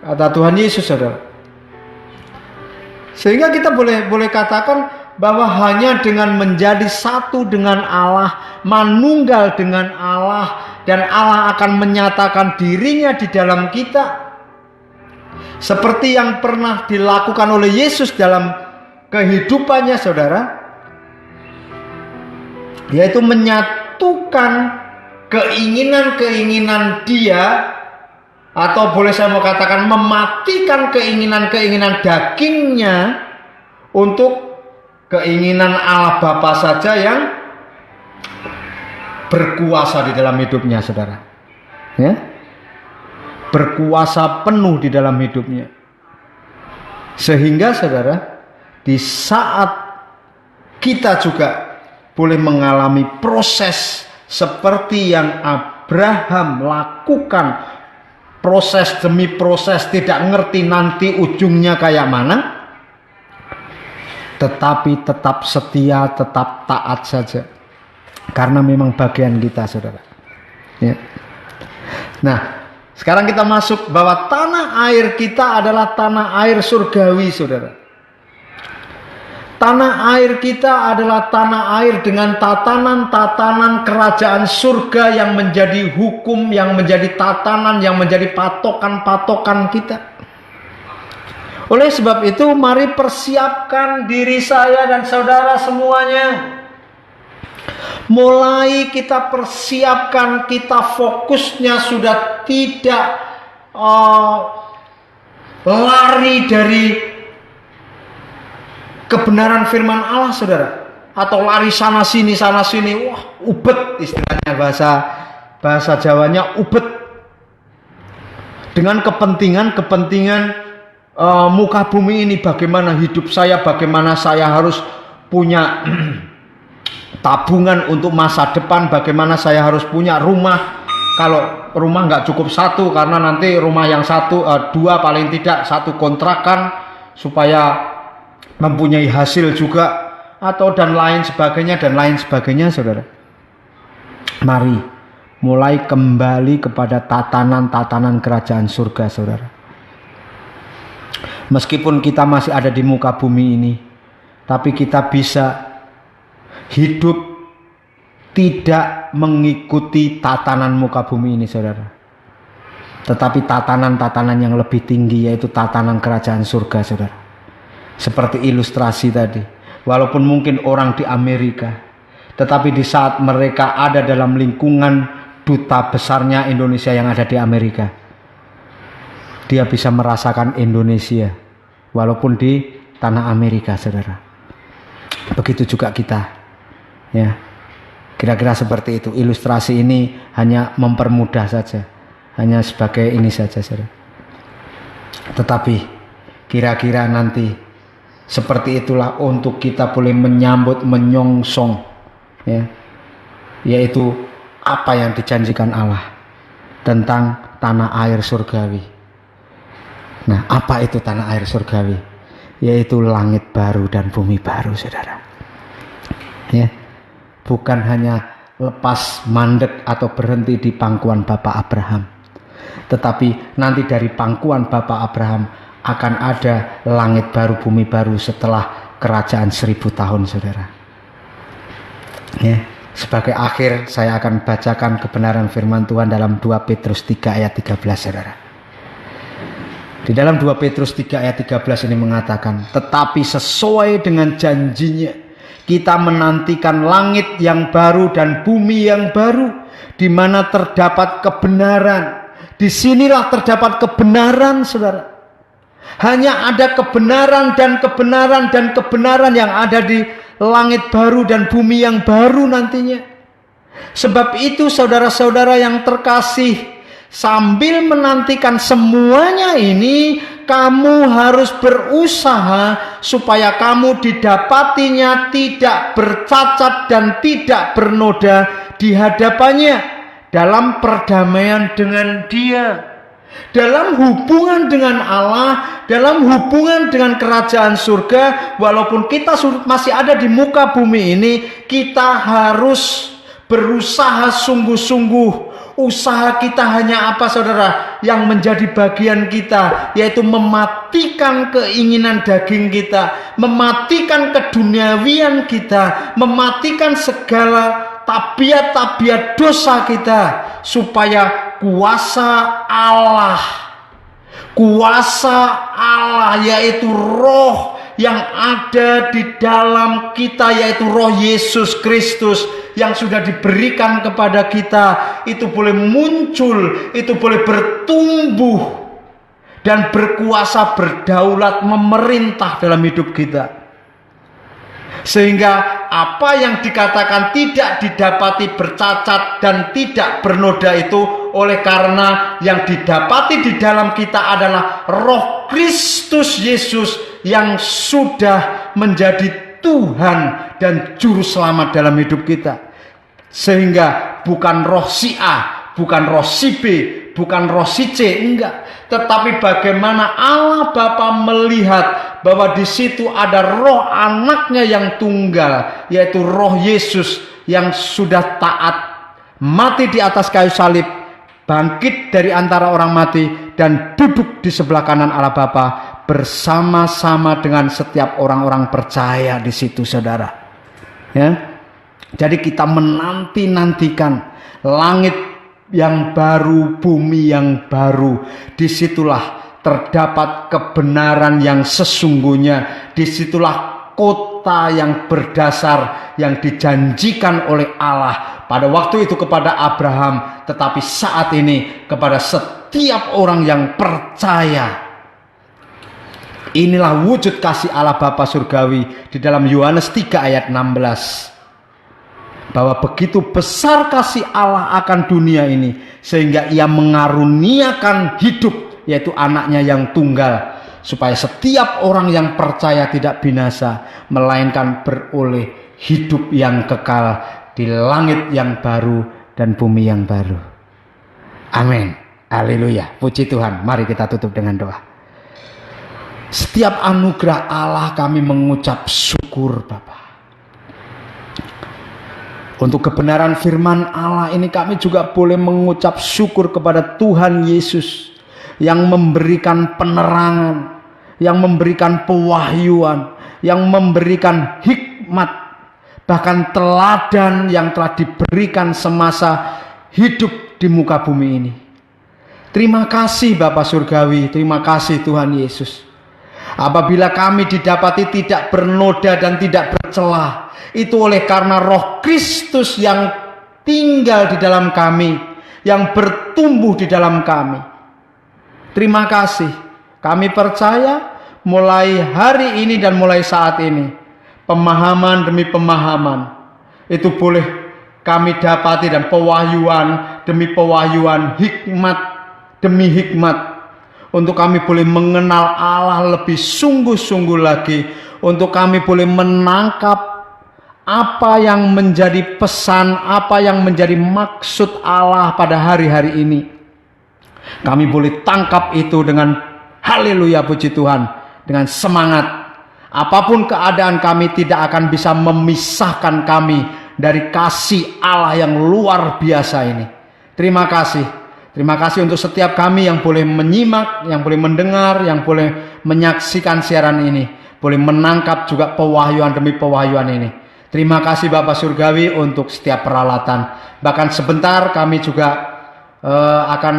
kata Tuhan Yesus, saudara. Sehingga kita boleh katakan bahwa hanya dengan menjadi satu dengan Allah, manunggal dengan Allah, dan Allah akan menyatakan dirinya di dalam kita, seperti yang pernah dilakukan oleh Yesus dalam kehidupannya, saudara, yaitu menyatukan keinginan-keinginan dia, atau boleh saya mau katakan mematikan keinginan-keinginan dagingnya untuk keinginan Allah Bapa saja yang berkuasa di dalam hidupnya, saudara. Ya? Berkuasa penuh di dalam hidupnya. Sehingga, saudara, di saat kita juga boleh mengalami proses seperti yang Abraham lakukan, proses demi proses, tidak ngerti nanti ujungnya kayak mana, tetapi tetap setia, tetap taat saja, karena memang bagian kita, saudara. Ya. Nah, sekarang kita masuk bahwa tanah air kita adalah tanah air surgawi, saudara. Tanah air kita adalah tanah air dengan tatanan-tatanan kerajaan surga yang menjadi hukum, yang menjadi tatanan, yang menjadi patokan-patokan kita. Oleh sebab itu, mari persiapkan diri saya dan saudara semuanya. Mulai kita persiapkan, kita fokusnya sudah tidak lari dari kebenaran firman Allah, saudara, atau lari sana sini, wah, ubet istilahnya, bahasa Jawanya ubet, dengan kepentingan muka bumi ini, bagaimana hidup saya, bagaimana saya harus punya tabungan untuk masa depan, bagaimana saya harus punya rumah. Kalau rumah nggak cukup satu, karena nanti rumah yang dua paling tidak, satu kontrakan supaya mempunyai hasil juga, atau dan lain sebagainya, saudara. Mari mulai kembali kepada tatanan-tatanan kerajaan surga, saudara. Meskipun kita masih ada di muka bumi ini, tapi kita bisa hidup tidak mengikuti tatanan muka bumi ini, saudara. Tetapi tatanan-tatanan yang lebih tinggi, yaitu tatanan kerajaan surga, saudara. Seperti ilustrasi tadi, walaupun mungkin orang di Amerika, tetapi di saat mereka ada dalam lingkungan duta besarnya Indonesia yang ada di Amerika, dia bisa merasakan Indonesia walaupun di tanah Amerika, saudara. Begitu juga kita, ya. Kira-kira seperti itu. Ilustrasi ini hanya mempermudah saja, hanya sebagai ini saja, saudara. Tetapi kira-kira nanti seperti itulah untuk kita boleh menyambut, menyongsong, ya, yaitu apa yang dijanjikan Allah tentang tanah air surgawi. Nah, apa itu tanah air surgawi? Yaitu langit baru dan bumi baru, saudara. Ya, bukan hanya lepas mandek atau berhenti di pangkuan Bapak Abraham, tetapi nanti dari pangkuan Bapak Abraham akan ada langit baru, bumi baru setelah kerajaan 1000 tahun, saudara. Ya, sebagai akhir saya akan bacakan kebenaran firman Tuhan dalam 2 Petrus 3 ayat 13, saudara. Di dalam 2 Petrus 3 ayat 13 ini mengatakan, tetapi sesuai dengan janjinya, kita menantikan langit yang baru dan bumi yang baru, di mana terdapat kebenaran. Disinilah terdapat kebenaran, saudara. Hanya ada kebenaran dan kebenaran dan kebenaran yang ada di langit baru dan bumi yang baru nantinya. Sebab itu, saudara-saudara yang terkasih, sambil menantikan semuanya ini, kamu harus berusaha supaya kamu didapatinya tidak bercacat dan tidak bernoda di hadapannya dalam perdamaian dengan Dia, dalam hubungan dengan Allah, dalam hubungan dengan kerajaan surga. Walaupun kita masih ada di muka bumi ini, kita harus berusaha sungguh-sungguh. Usaha kita hanya apa, saudara? Yang menjadi bagian kita, yaitu mematikan keinginan daging kita, mematikan keduniawian kita, mematikan segala tabiat-tabiat dosa kita, supaya kuasa Allah yaitu roh yang ada di dalam kita, yaitu roh Yesus Kristus yang sudah diberikan kepada kita, itu boleh muncul, itu boleh bertumbuh dan berkuasa, berdaulat, memerintah dalam hidup kita. Sehingga apa yang dikatakan tidak didapati bercacat dan tidak bernoda itu oleh karena yang didapati di dalam kita adalah roh Kristus Yesus yang sudah menjadi Tuhan dan Juru Selamat dalam hidup kita. Sehingga bukan roh si A, bukan roh si B, bukan roh si C, enggak. Tetapi bagaimana Allah Bapa melihat bahwa di situ ada roh anaknya yang tunggal, yaitu roh Yesus yang sudah taat, mati di atas kayu salib, bangkit dari antara orang mati, dan duduk di sebelah kanan Allah Bapa bersama-sama dengan setiap orang-orang percaya di situ, saudara. Ya, jadi kita menanti-nantikan langit yang baru, bumi yang baru. Disitulah terdapat kebenaran yang sesungguhnya. Disitulah kota yang berdasar yang dijanjikan oleh Allah pada waktu itu kepada Abraham, tetapi saat ini kepada setiap orang yang percaya. Inilah wujud kasih Allah Bapa surgawi di dalam Yohanes 3 ayat 16. Bahwa begitu besar kasih Allah akan dunia ini, sehingga Ia mengaruniakan hidup, yaitu anaknya yang tunggal, supaya setiap orang yang percaya tidak binasa, melainkan beroleh hidup yang kekal di langit yang baru dan bumi yang baru. Amin. Haleluya. Puji Tuhan. Mari kita tutup dengan doa. Setiap anugerah Allah kami mengucap syukur, Bapa. Untuk kebenaran firman Allah ini kami juga boleh mengucap syukur kepada Tuhan Yesus yang memberikan penerangan, yang memberikan pewahyuan, yang memberikan hikmat, bahkan teladan yang telah diberikan semasa hidup di muka bumi ini. Terima kasih Bapa Surgawi, terima kasih Tuhan Yesus. Apabila kami didapati tidak bernoda dan tidak bercelah, itu oleh karena Roh Kristus yang tinggal di dalam kami, yang bertumbuh di dalam kami. Terima kasih. Kami percaya mulai hari ini dan mulai saat ini, pemahaman demi pemahaman itu boleh kami dapati, dan pewahyuan demi pewahyuan, hikmat demi hikmat, untuk kami boleh mengenal Allah lebih sungguh-sungguh lagi, untuk kami boleh menangkap apa yang menjadi pesan, apa yang menjadi maksud Allah pada hari-hari ini. Kami boleh tangkap itu dengan haleluya, puji Tuhan, dengan semangat. Apapun keadaan kami tidak akan bisa memisahkan kami dari kasih Allah yang luar biasa ini. Terima kasih. Terima kasih untuk setiap kami yang boleh menyimak, yang boleh mendengar, yang boleh menyaksikan siaran ini, boleh menangkap juga pewahyuan demi pewahyuan ini. Terima kasih Bapak Surgawi untuk setiap peralatan. Bahkan sebentar kami juga akan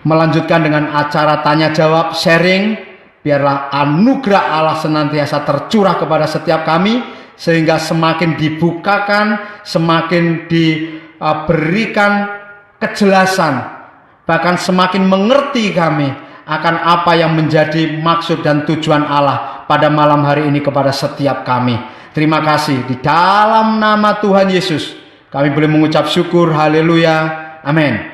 melanjutkan dengan acara tanya jawab, sharing. Biarlah anugerah Allah senantiasa tercurah kepada setiap kami, sehingga semakin dibukakan, semakin diberikan kejelasan, bahkan semakin mengerti kami akan apa yang menjadi maksud dan tujuan Allah pada malam hari ini kepada setiap kami. Terima kasih. Di dalam nama Tuhan Yesus kami boleh mengucap syukur. Haleluya. Amin.